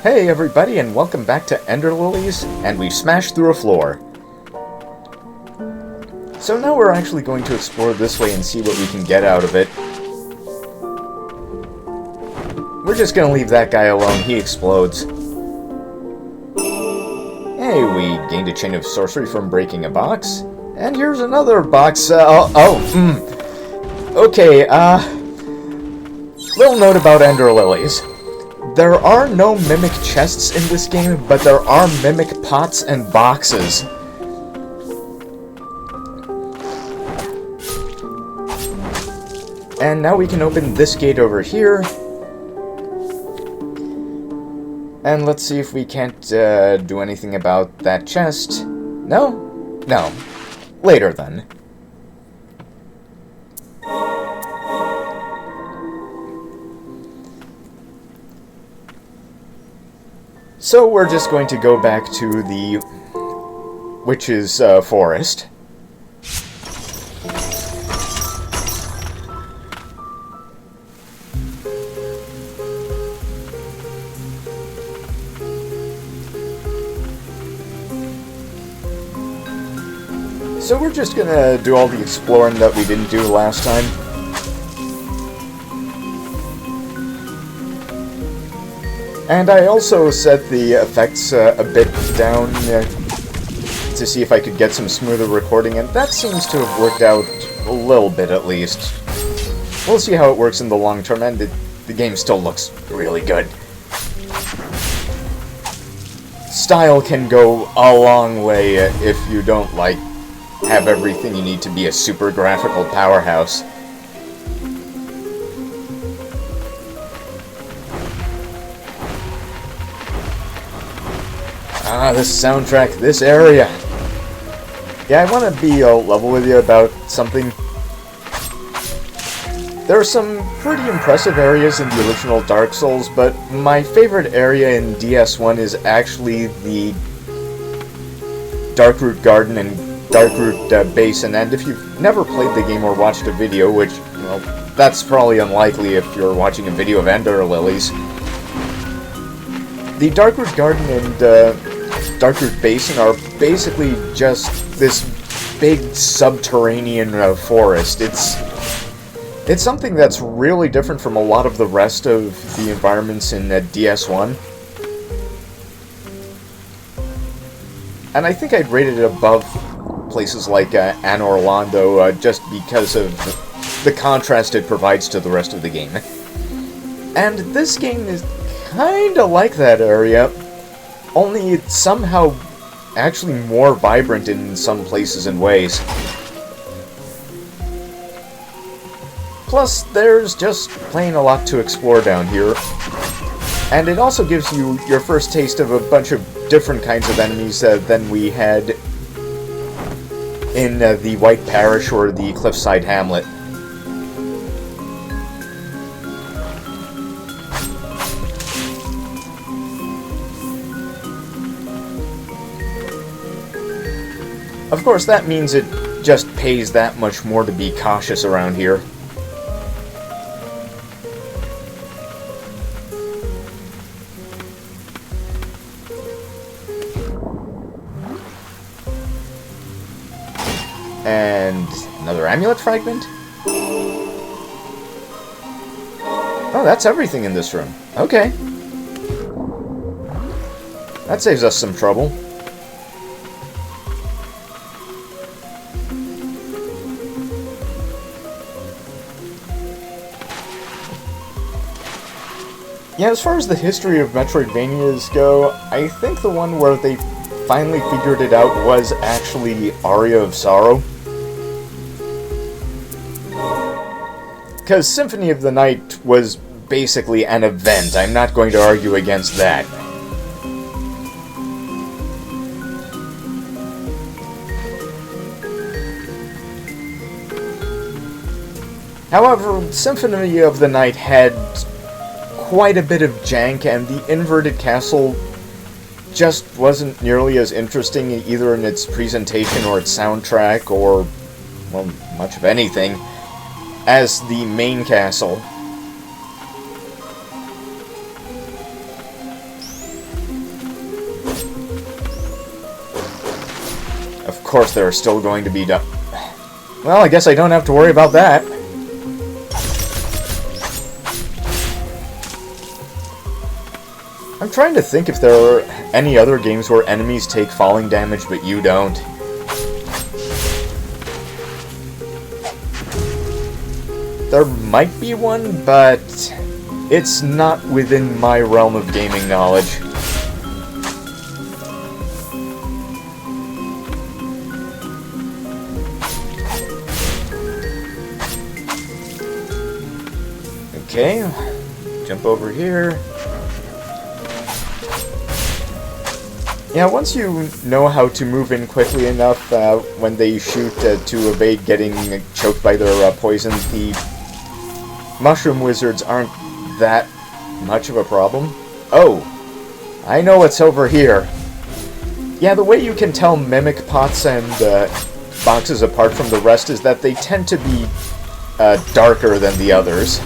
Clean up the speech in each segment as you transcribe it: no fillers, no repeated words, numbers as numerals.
Hey everybody, and welcome back to Ender Lilies, and we've smashed through a floor. So now we're actually going to explore this way and see what we can get out of it. We're just gonna leave that guy alone, he explodes. Hey, we gained a chain of sorcery from breaking a box. And here's another box, Okay, little note about Ender Lilies. There are no mimic chests in this game, but there are mimic pots and boxes. And now we can open this gate over here. And let's see if we can't do anything about that chest. No? No. Later then. So we're just going to go back to the witch's forest. So we're just gonna do all the exploring that we didn't do last time. And I also set the effects a bit down to see if I could get some smoother recording, and that seems to have worked out a little bit at least. We'll see how it works in the long term, and the game still looks really good. Style can go a long way if you don't, like, have everything you need to be a super graphical powerhouse. Ah, this soundtrack, this area. Yeah, I want to be level with you about something. There are some pretty impressive areas in the original Dark Souls, but my favorite area in DS1 is actually the Darkroot Garden and Darkroot Basin, and if you've never played the game or watched a video, which, well, that's probably unlikely if you're watching a video of Ender Lilies, the Darkroot Garden and Darkroot Basin are basically just this big subterranean forest. It's something that's really different from a lot of the rest of the environments in DS1. And I think I'd rate it above places like Anne Orlando just because of the contrast it provides to the rest of the game. And this game is kinda like that area, only it's somehow actually more vibrant in some places and ways. Plus, there's just plain a lot to explore down here. And it also gives you your first taste of a bunch of different kinds of enemies than we had in the White Parish or the Cliffside Hamlet. Of course, that means it just pays that much more to be cautious around here. And another amulet fragment? Oh, that's everything in this room. Okay. That saves us some trouble. Yeah, as far as the history of Metroidvanias go, I think the one where they finally figured it out was actually Aria of Sorrow. Because Symphony of the Night was basically an event. I'm not going to argue against that. However, Symphony of the Night had quite a bit of jank, and the inverted castle just wasn't nearly as interesting either in its presentation or its soundtrack or, well, much of anything, as the main castle. Of course there are still going to be well, I guess I don't have to worry about that. I'm trying to think if there are any other games where enemies take falling damage but you don't. There might be one, but it's not within my realm of gaming knowledge. Okay, jump over here. Yeah, once you know how to move in quickly enough when they shoot to evade getting choked by their poison, the mushroom wizards aren't that much of a problem. Oh, I know what's over here. Yeah, the way you can tell mimic pots and boxes apart from the rest is that they tend to be darker than the others.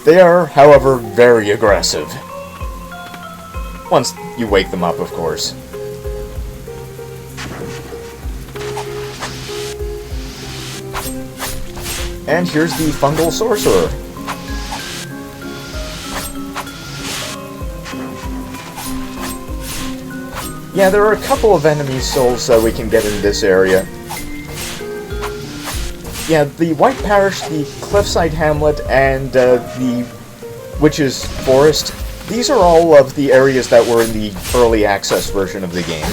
They are, however, very aggressive. Once you wake them up, of course. And here's the fungal sorcerer. Yeah, there are a couple of enemy souls that we can get in this area. Yeah, the White Parish, the Cliffside Hamlet, and the Witch's Forest, these are all of the areas that were in the early access version of the game.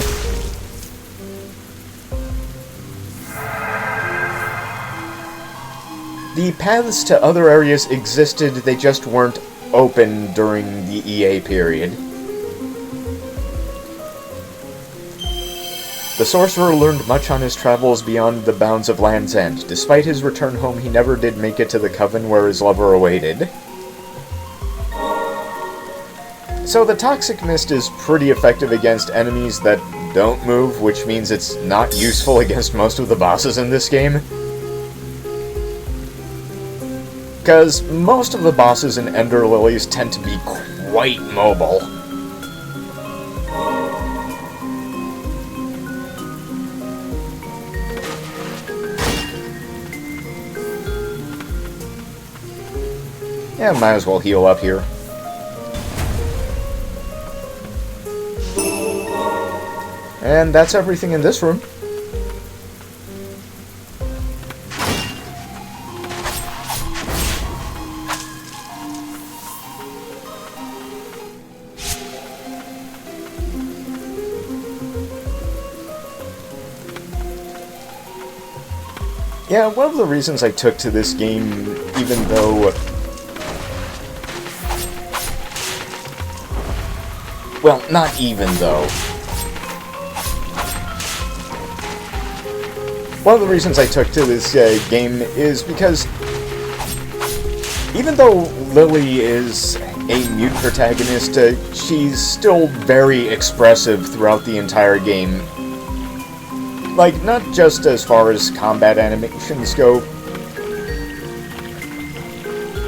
The paths to other areas existed, they just weren't open during the EA period. The sorcerer learned much on his travels beyond the bounds of Land's End. Despite his return home, he never did make it to the Coven where his lover awaited. So the Toxic Mist is pretty effective against enemies that don't move, which means it's not useful against most of the bosses in this game. Because most of the bosses in Ender Lilies tend to be quite mobile. Yeah, might as well heal up here. And that's everything in this room. Yeah, one of the reasons I took to this game, even though... Well, not even though. One of the reasons I took to this game is because even though Lily is a mute protagonist, she's still very expressive throughout the entire game. Like, not just as far as combat animations go.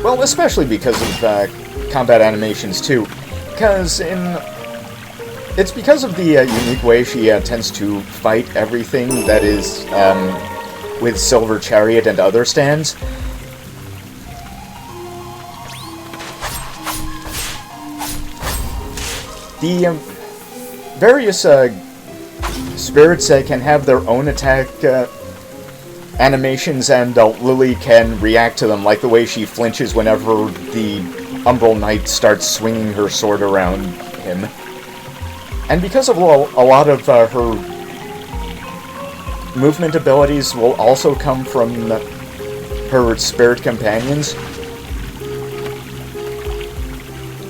Well, especially because of combat animations too. Because it's because of the unique way she tends to fight everything that is with Silver Chariot and other stands. The various spirits can have their own attack animations, and Lily can react to them, like the way she flinches whenever the Umbral Knight starts swinging her sword around him. And because of a lot of her movement abilities will also come from her spirit companions,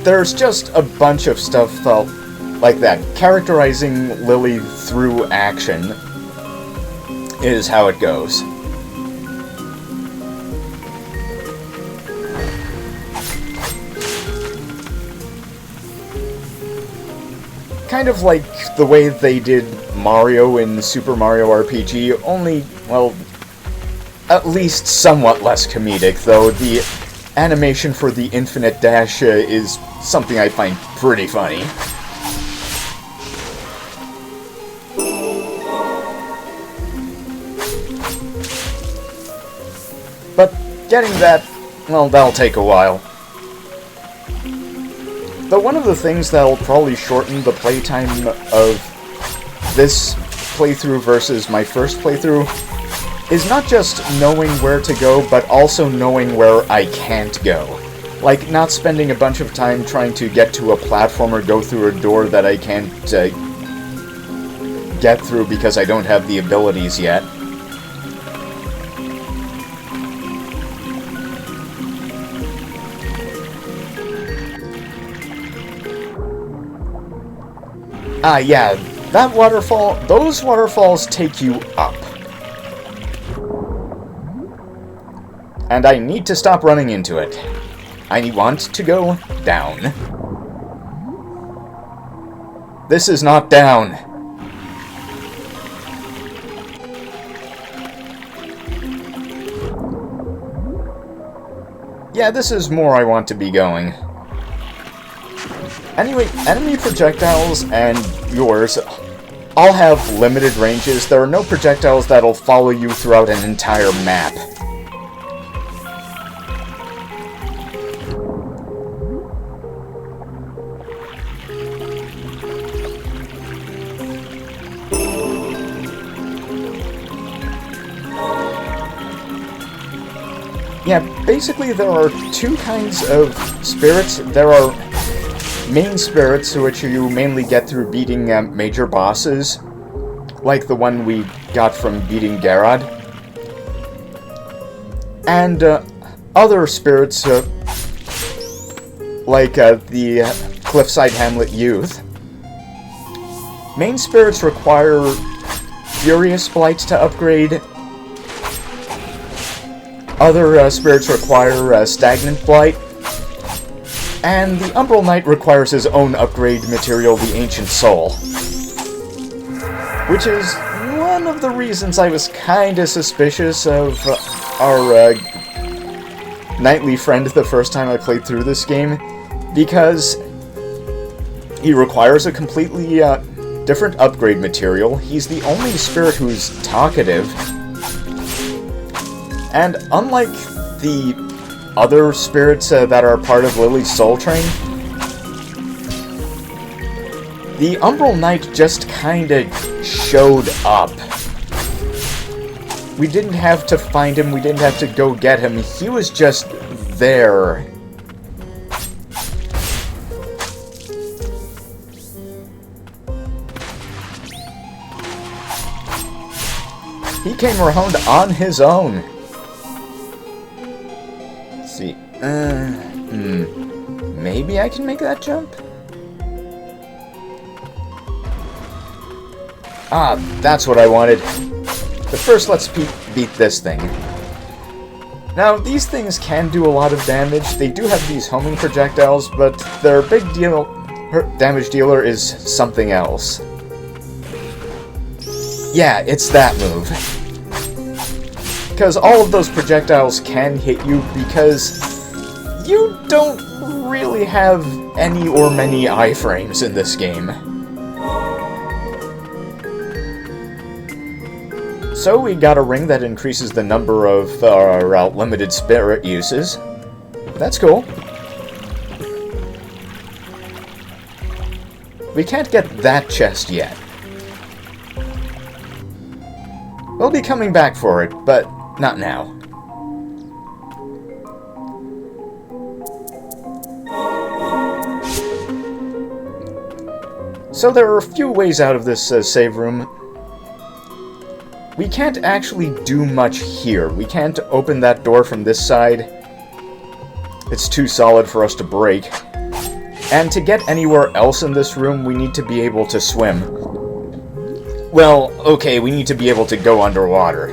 there's just a bunch of stuff like that. Characterizing Lily through action is how it goes. Kind of like the way they did Mario in Super Mario RPG, only, well, at least somewhat less comedic, though the animation for the infinite dash is something I find pretty funny. But getting that, well, that'll take a while. Though one of the things that'll probably shorten the playtime of this playthrough versus my first playthrough is not just knowing where to go, but also knowing where I can't go. Like, not spending a bunch of time trying to get to a platform or go through a door that I can't get through because I don't have the abilities yet. Ah, yeah, that waterfall, those waterfalls take you up. And I need to stop running into it. I want to go down. This is not down. Yeah, this is more I want to be going. Anyway, enemy projectiles and yours all have limited ranges. There are no projectiles that'll follow you throughout an entire map. Yeah, basically there are two kinds of spirits. There are main spirits, which you mainly get through beating major bosses, like the one we got from beating Garrod. And other spirits, like the Cliffside Hamlet Youth. Main spirits require Furious Blight to upgrade. Other spirits require Stagnant Blight, and the Umbral Knight requires his own upgrade material, the Ancient Soul. Which is one of the reasons I was kinda suspicious of our knightly friend the first time I played through this game, because he requires a completely different upgrade material. He's the only spirit who's talkative. And unlike the other spirits that are part of Lily's Soul Train, the Umbral Knight just kinda showed up. We didn't have to find him, we didn't have to go get him, he was just there. He came around on his own. See. Maybe I can make that jump? Ah, that's what I wanted. But first, let's beat this thing. Now, these things can do a lot of damage. They do have these homing projectiles, but their big damage dealer is something else. Yeah, it's that move. Because all of those projectiles can hit you because you don't really have any or many iframes in this game. So we got a ring that increases the number of our limited spirit uses. That's cool. We can't get that chest yet. We'll be coming back for it, but not now. So there are a few ways out of this save room. We can't actually do much here. We can't open that door from this side. It's too solid for us to break. And to get anywhere else in this room, we need to be able to swim. Well, okay, we need to be able to go underwater.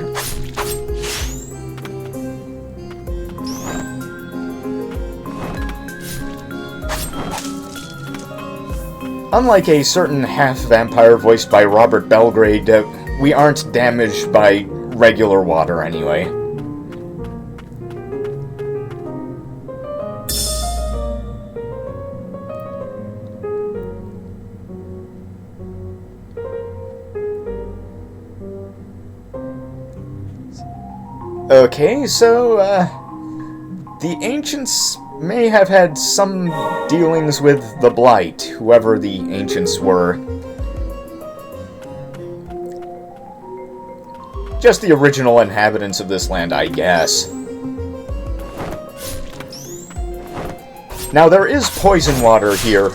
Unlike a certain half-vampire voiced by Robert Belgrade, we aren't damaged by regular water anyway. Okay, so, the Ancients may have had some dealings with the Blight, whoever the Ancients were. Just the original inhabitants of this land, I guess. Now, there is poison water here.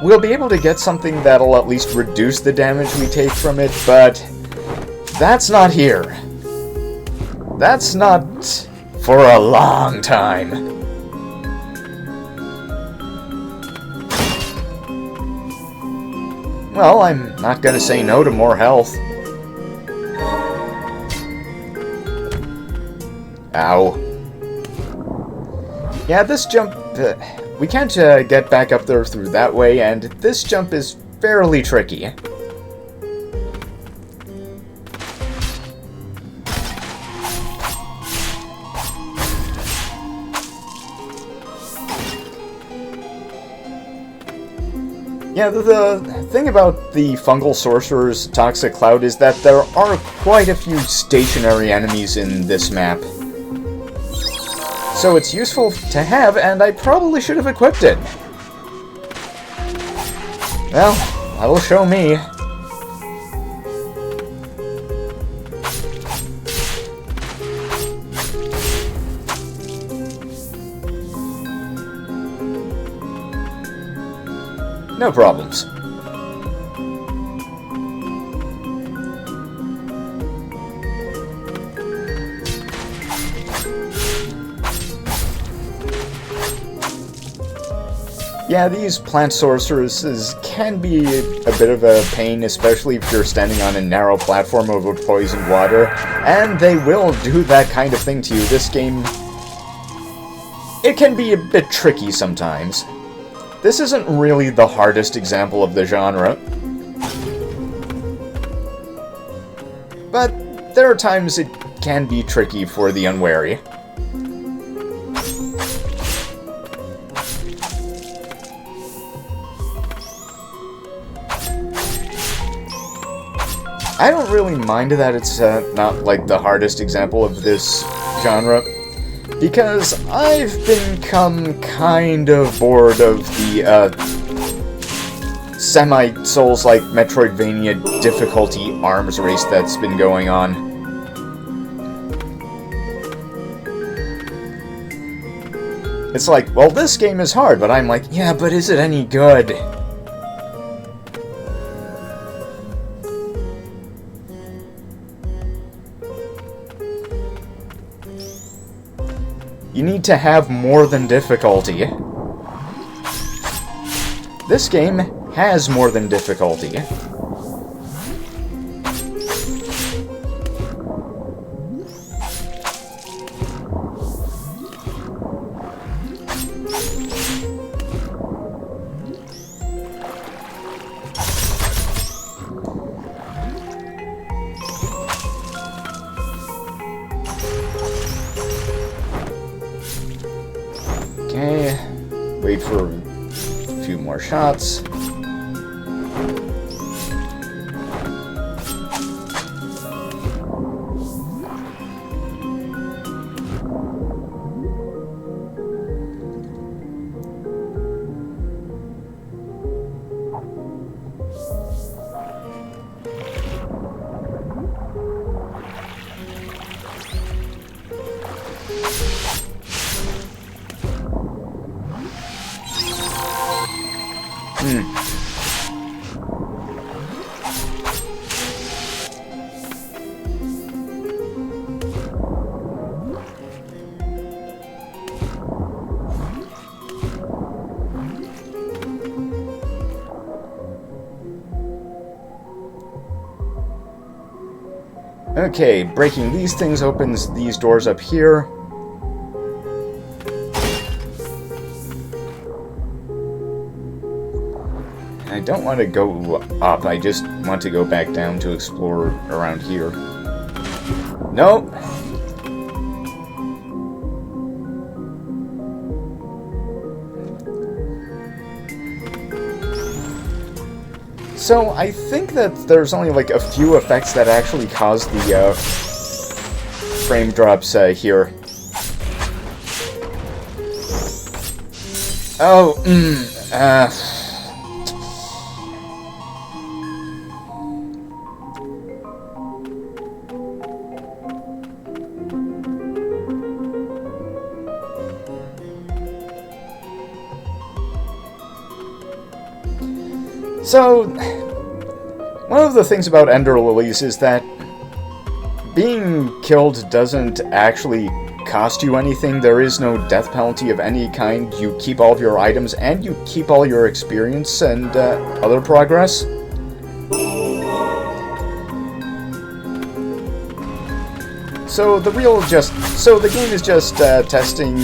We'll be able to get something that'll at least reduce the damage we take from it, but that's not here. That's not for a long time. Well, I'm not gonna say no to more health. Ow. Yeah, this jump... we can't get back up there through that way, and this jump is fairly tricky. Yeah, the thing about the Fungal Sorcerer's Toxic Cloud is that there are quite a few stationary enemies in this map. So it's useful to have, and I probably should have equipped it. Well, that'll show me. No problems. Yeah, these plant sorceresses can be a bit of a pain, especially if you're standing on a narrow platform over poisoned water, and they will do that kind of thing to you. This game, it can be a bit tricky sometimes. This isn't really the hardest example of the genre, but there are times it can be tricky for the unwary. I don't really mind that it's not like the hardest example of this genre, because I've become kind of bored of the semi-Souls-like Metroidvania difficulty arms race that's been going on. It's like, well, this game is hard, but I'm like, yeah, but is it any good? You need to have more than difficulty. This game has more than difficulty. Okay, wait for a few more shots. Okay, breaking these things opens these doors up here. I don't want to go up, I just want to go back down to explore around here. Nope. So I think that there's only like a few effects that actually cause the frame drops here. Oh, So, one of the things about Ender Lilies is that being killed doesn't actually cost you anything. There is no death penalty of any kind. You keep all of your items, and you keep all your experience and other progress. So the game is just testing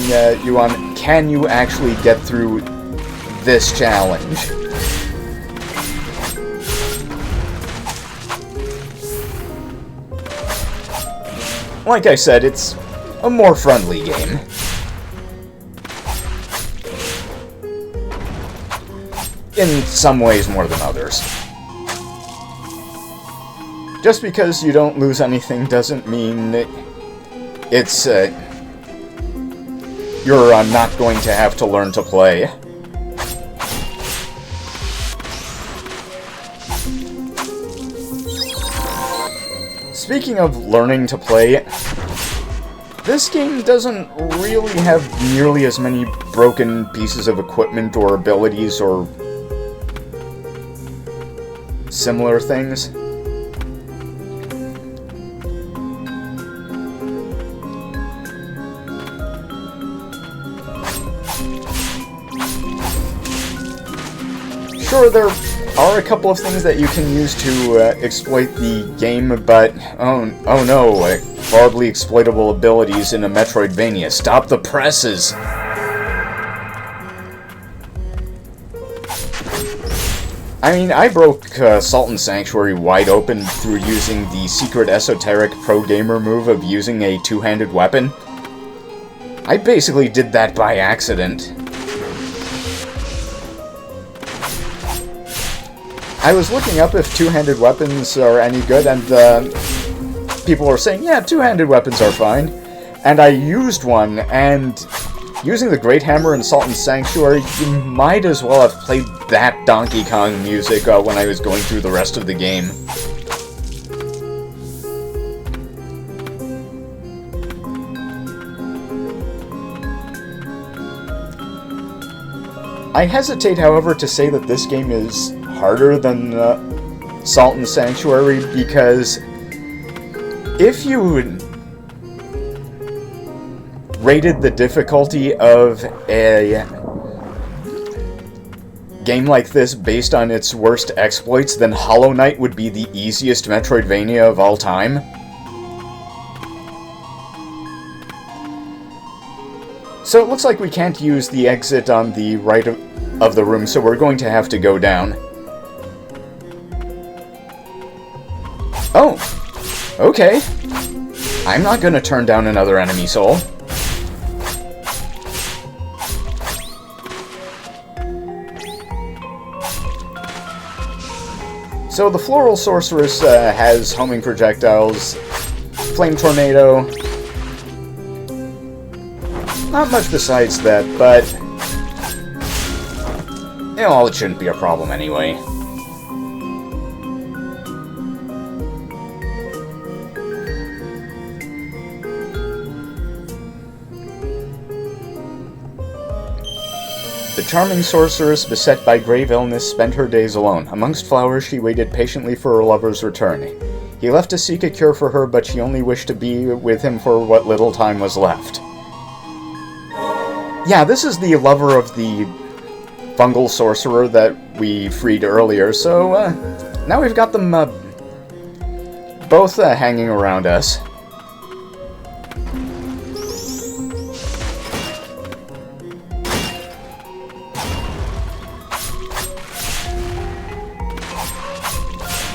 you on, can you actually get through this challenge? Like I said, it's a more friendly game. In some ways more than others. Just because you don't lose anything doesn't mean that it's, you're not going to have to learn to play. Speaking of learning to play, this game doesn't really have nearly as many broken pieces of equipment or abilities or similar things. Sure, there are a couple of things that you can use to exploit the game, but oh no, horribly exploitable abilities in a Metroidvania. Stop the presses! I mean, I broke Sultan Sanctuary wide open through using the secret esoteric pro-gamer move of using a two-handed weapon. I basically did that by accident. I was looking up if two-handed weapons are any good, and people were saying, yeah, two-handed weapons are fine. And I used one, and using the Great Hammer in Sultan Sanctuary, you might as well have played that Donkey Kong music when I was going through the rest of the game. I hesitate, however, to say that this game is harder than Sultan Sanctuary, because if you rated the difficulty of a game like this based on its worst exploits, then Hollow Knight would be the easiest Metroidvania of all time. So it looks like we can't use the exit on the right of the room, so we're going to have to go down. Oh, okay. I'm not gonna turn down another enemy soul. So the Floral Sorceress has homing projectiles, Flame Tornado. Not much besides that, but well, it shouldn't be a problem anyway. The charming sorceress, beset by grave illness, spent her days alone. Amongst flowers, she waited patiently for her lover's return. He left to seek a cure for her, but she only wished to be with him for what little time was left. Yeah, this is the lover of the fungal sorcerer that we freed earlier, so now we've got them both hanging around us.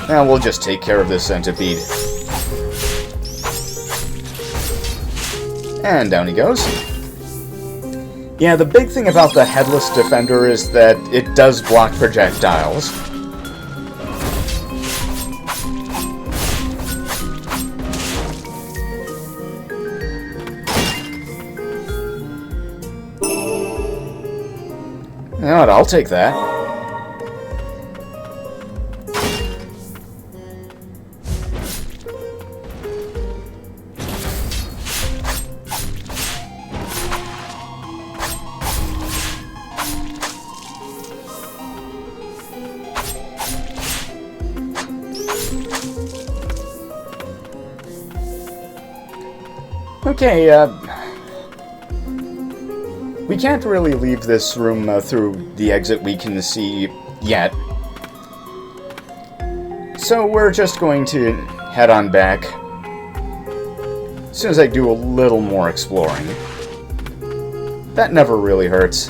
Now we'll just take care of this centipede. And down he goes. Yeah, the big thing about the Headless Defender is that it does block projectiles. You know what, I'll take that. Okay, we can't really leave this room through the exit we can see yet. So we're just going to head on back as soon as I do a little more exploring. That never really hurts.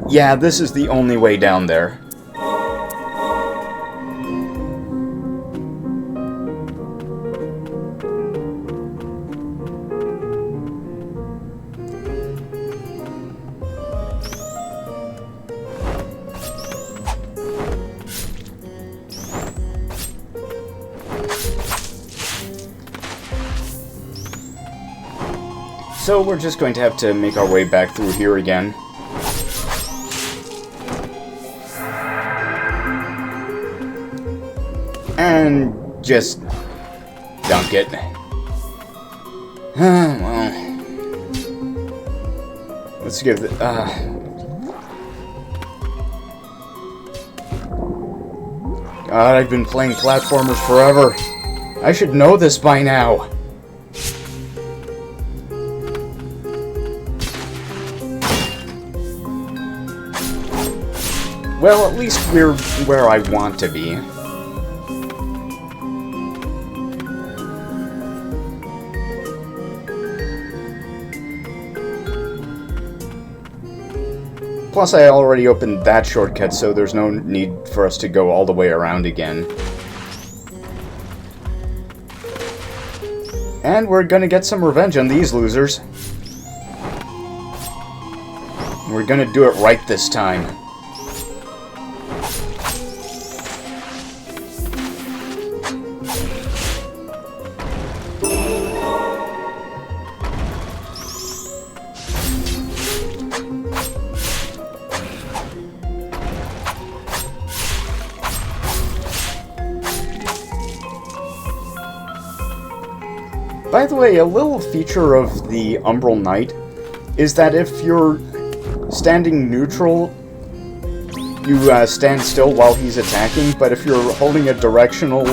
Yeah, this is the only way down there. So we're just going to have to make our way back through here again. And just dunk it. Well, let's give the... God, I've been playing platformers forever. I should know this by now. Well, at least we're where I want to be. Plus, I already opened that shortcut, so there's no need for us to go all the way around again. And we're gonna get some revenge on these losers. We're gonna do it right this time. By the way, a little feature of the Umbral Knight is that if you're standing neutral, you stand still while he's attacking, but if you're holding a directional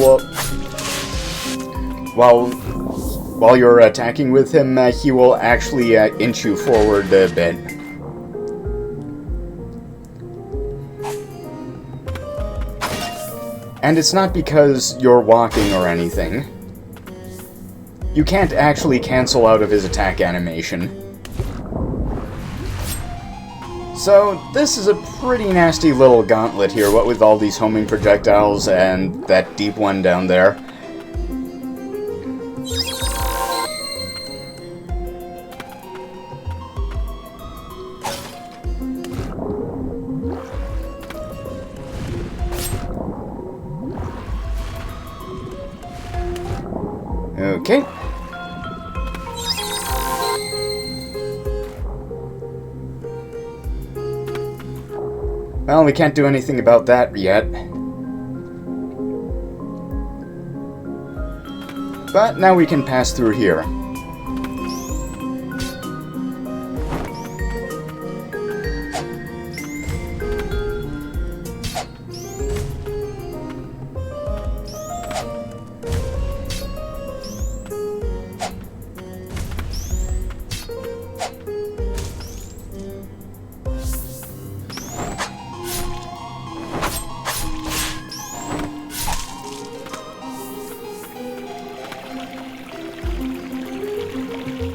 while you're attacking with him, he will actually inch you forward a bit. And it's not because you're walking or anything. You can't actually cancel out of his attack animation. So, this is a pretty nasty little gauntlet here, what with all these homing projectiles and that deep one down there. Okay. Well, we can't do anything about that yet. But now we can pass through here.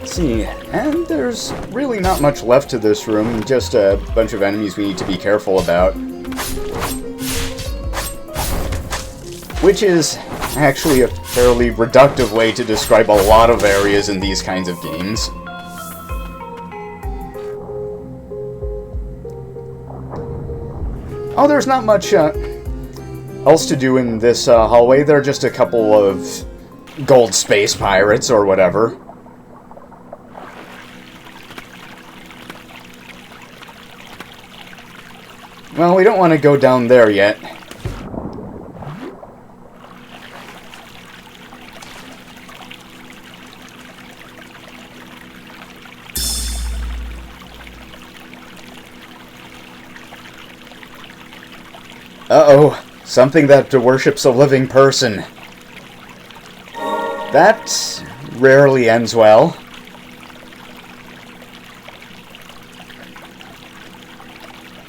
See, and there's really not much left to this room, just a bunch of enemies we need to be careful about. Which is actually a fairly reductive way to describe a lot of areas in these kinds of games. Oh, there's not much else to do in this hallway. There are just a couple of gold space pirates or whatever. Well, we don't want to go down there yet. Uh-oh, something that worships a living person. That rarely ends well.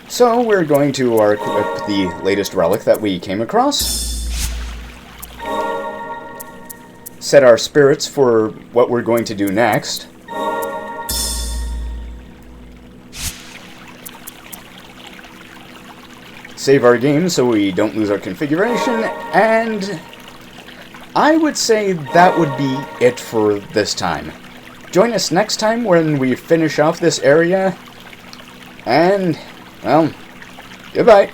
So we're going to equip the latest relic that we came across. Set our spirits for what we're going to do next. Save our game so we don't lose our configuration, and I would say that would be it for this time. Join us next time when we finish off this area, and, well, goodbye.